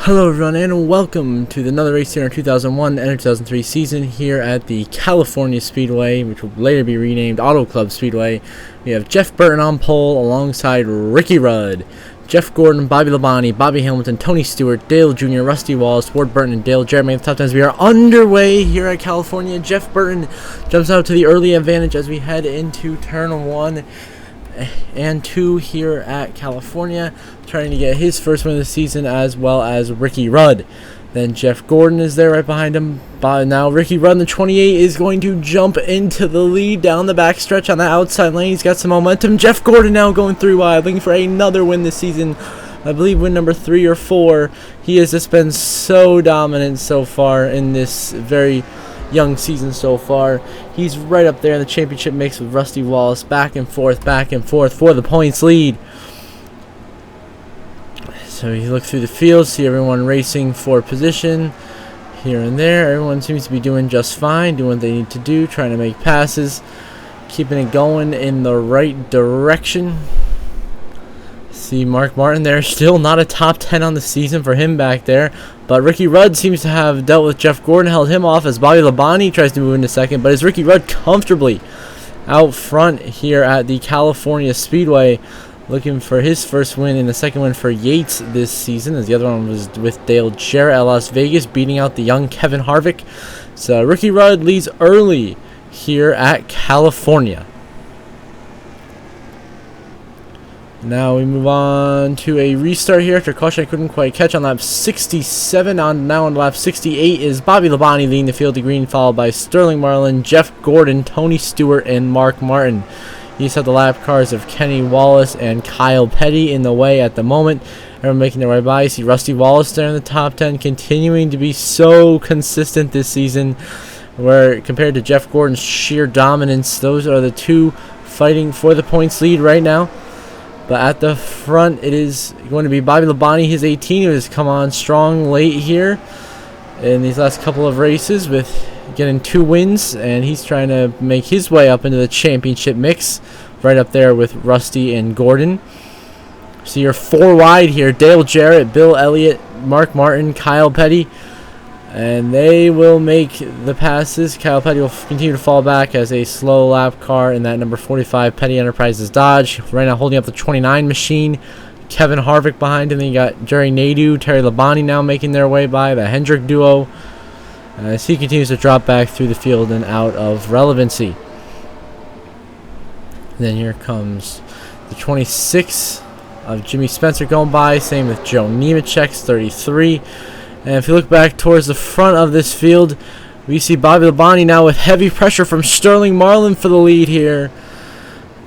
Hello everyone and welcome to another race here in our 2001 and 2003 season here at the California Speedway, which will later be renamed Auto Club Speedway. We have Jeff Burton on pole alongside Ricky Rudd, Jeff Gordon, Bobby Labonte, Bobby Hamilton, Tony Stewart, Dale Jr., Rusty Wallace, Ward Burton, and Dale Jarrett making the top 10s. We are underway here at California. Jeff Burton jumps out to the early advantage as we head into turn 1 and 2 here at California, trying to get his first win of the season, as well as Ricky Rudd. Then Jeff Gordon is there right behind him. Now Ricky Rudd in the 28 is going to jump into the lead down the backstretch on the outside lane. He's got some momentum. Jeff Gordon now going 3 wide, looking for another win this season. I believe win number 3 or 4. He has just been so dominant so far in this very young season so far. He's right up there in the championship mix with Rusty Wallace, back and forth for the points lead. So you look through the field, see everyone racing for position here and there. Everyone seems to be doing just fine, doing what they need to do, trying to make passes, keeping it going in the right direction. See Mark Martin there, still not a top 10 on the season for him back there. But Ricky Rudd seems to have dealt with Jeff Gordon, held him off as Bobby Labonte tries to move into second. But is Ricky Rudd comfortably out front here at the California Speedway, looking for his first win and the second win for Yates this season, as the other one was with Dale Jarrett at Las Vegas, beating out the young Kevin Harvick. So Ricky Rudd leads early here at California. Now we move on to a restart here after caution I couldn't quite catch on lap 67. Now on lap 68 is Bobby Labonte leading the field to green, followed by Sterling Marlin, Jeff Gordon, Tony Stewart, and Mark Martin. He's had the lap cars of Kenny Wallace and Kyle Petty in the way at the moment. Everyone making their way by. You see Rusty Wallace there in the top 10, continuing to be so consistent this season, where compared to Jeff Gordon's sheer dominance, those are the two fighting for the points lead right now. But at the front, it is going to be Bobby Labonte, his 18, who has come on strong late here in these last couple of races with getting 2 wins, and he's trying to make his way up into the championship mix, right up there with Rusty and Gordon. So you're 4 wide here. Dale Jarrett, Bill Elliott, Mark Martin, Kyle Petty, and they will make the passes. Kyle Petty will continue to fall back as a slow lap car in that number 45 Petty Enterprises Dodge. Right now holding up the 29 machine. Kevin Harvick behind him. Then you got Jerry Nadeau, Terry Labonte now making their way by, the Hendrick duo, as he continues to drop back through the field and out of relevancy. Then here comes the 26 of Jimmy Spencer going by. Same with Joe Nemechek's 33. And if you look back towards the front of this field, we see Bobby Labonte now with heavy pressure from Sterling Marlin for the lead here.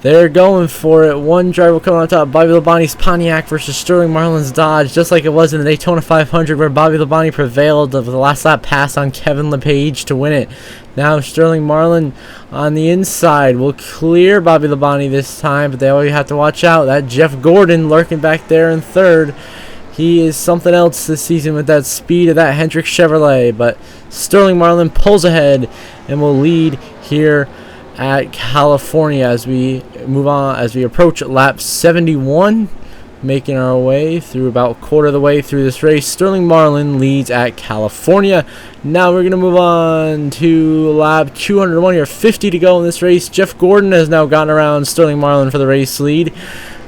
They're going for it. One driver coming on top. Bobby Labonte's Pontiac versus Sterling Marlin's Dodge, just like it was in the Daytona 500, where Bobby Labonte prevailed with the last lap pass on Kevin LePage to win it. Now Sterling Marlin on the inside will clear Bobby Labonte this time, but they always have to watch out. That Jeff Gordon lurking back there in third. He is something else this season with that speed of that Hendrick Chevrolet. But Sterling Marlin pulls ahead and will lead here at California as we move on, as we approach lap 71, making our way through about a quarter of the way through this race. Sterling Marlin leads at California. Now we're going to move on to lap 201 here, 50 to go in this race. Jeff Gordon has now gotten around Sterling Marlin for the race lead.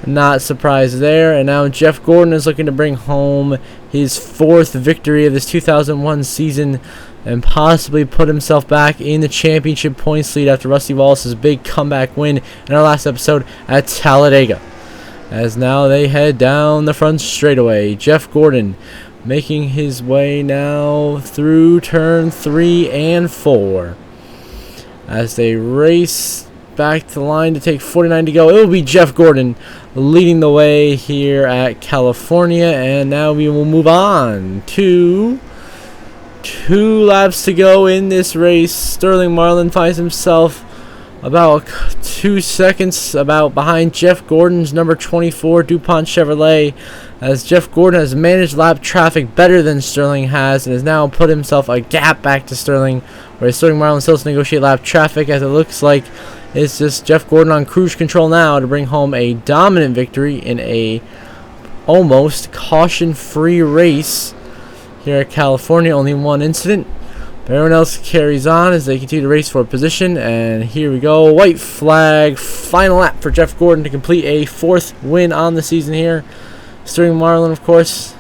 Not surprised there. And now Jeff Gordon is looking to bring home his 4th victory of this 2001 season and possibly put himself back in the championship points lead after Rusty Wallace's big comeback win in our last episode at Talladega. As now they head down the front straightaway. Jeff Gordon making his way now through turn 3 and 4. As they race back to the line to take 49 to go, it will be Jeff Gordon leading the way here at California. And now we will move on to 2 laps to go in this race. Sterling Marlin finds himself about 2 seconds behind Jeff Gordon's number 24 DuPont Chevrolet, as Jeff Gordon has managed lap traffic better than Sterling has and has now put himself a gap back to Sterling, whereas Sterling Marlin still has to negotiate lap traffic, as it looks like it's just Jeff Gordon on cruise control now to bring home a dominant victory in a almost caution-free race here at California. Only one incident. But everyone else carries on as they continue to race for position. And here we go. White flag. Final lap for Jeff Gordon to complete a 4th win on the season here. Sterling Marlin, of course,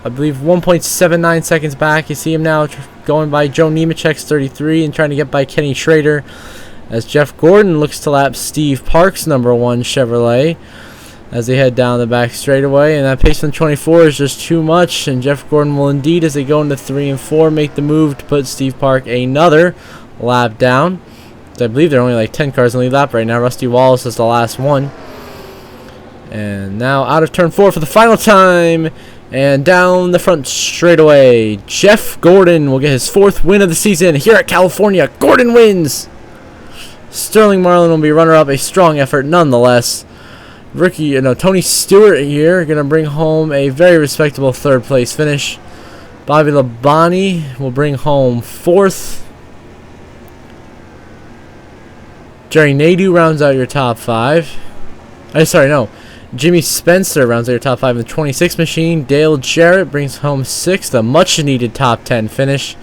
I believe 1.79 seconds back. You see him now going by Joe Nemechek's 33 and trying to get by Kenny Schrader, as Jeff Gordon looks to lap Steve Park's number 1 Chevrolet as they head down the back straightaway. And that pace from 24 is just too much, and Jeff Gordon will indeed, as they go into 3 and 4, make the move to put Steve Park another lap down. I believe there are only like 10 cars in the lead lap right now. Rusty Wallace is the last one. And now out of turn 4 for the final time, and down the front straightaway, Jeff Gordon will get his 4th win of the season here at California. Gordon wins. Sterling Marlin will be runner-up, a strong effort nonetheless. Tony Stewart here going to bring home a very respectable 3rd place finish. Bobby Labonte will bring home 4th. Jerry Nadeau rounds out your top 5. Jimmy Spencer rounds out your top 5 in the 26 machine. Dale Jarrett brings home 6th, a much-needed top 10 finish.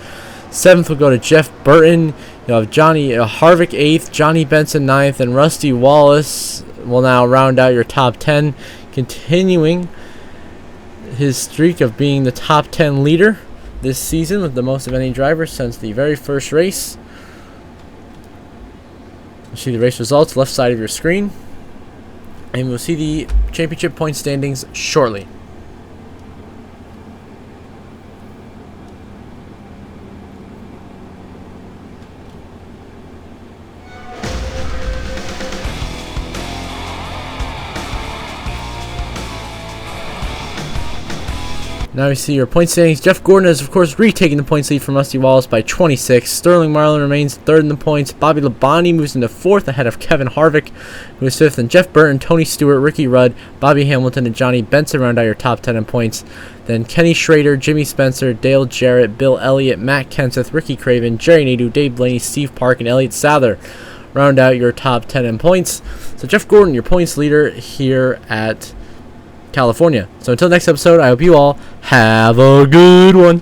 7th will go to Jeff Burton. You'll have Johnny Harvick 8th, Johnny Benson 9th, and Rusty Wallace will now round out your top 10, continuing his streak of being the top 10 leader this season with the most of any driver since the very first race. You see the race results left side of your screen, and we'll see the championship point standings shortly. Now we see your point standings. Jeff Gordon has, of course, retaken the points lead from Rusty Wallace by 26. Sterling Marlin remains 3rd in the points. Bobby Labonte moves into 4th ahead of Kevin Harvick, who is 5th. And Jeff Burton, Tony Stewart, Ricky Rudd, Bobby Hamilton, and Johnny Benson round out your top 10 in points. Then Kenny Schrader, Jimmy Spencer, Dale Jarrett, Bill Elliott, Matt Kenseth, Ricky Craven, Jerry Nadeau, Dave Blaney, Steve Park, and Elliott Sadler round out your top 10 in points. So Jeff Gordon, your points leader here at California. So until next episode, I hope you all have a good one.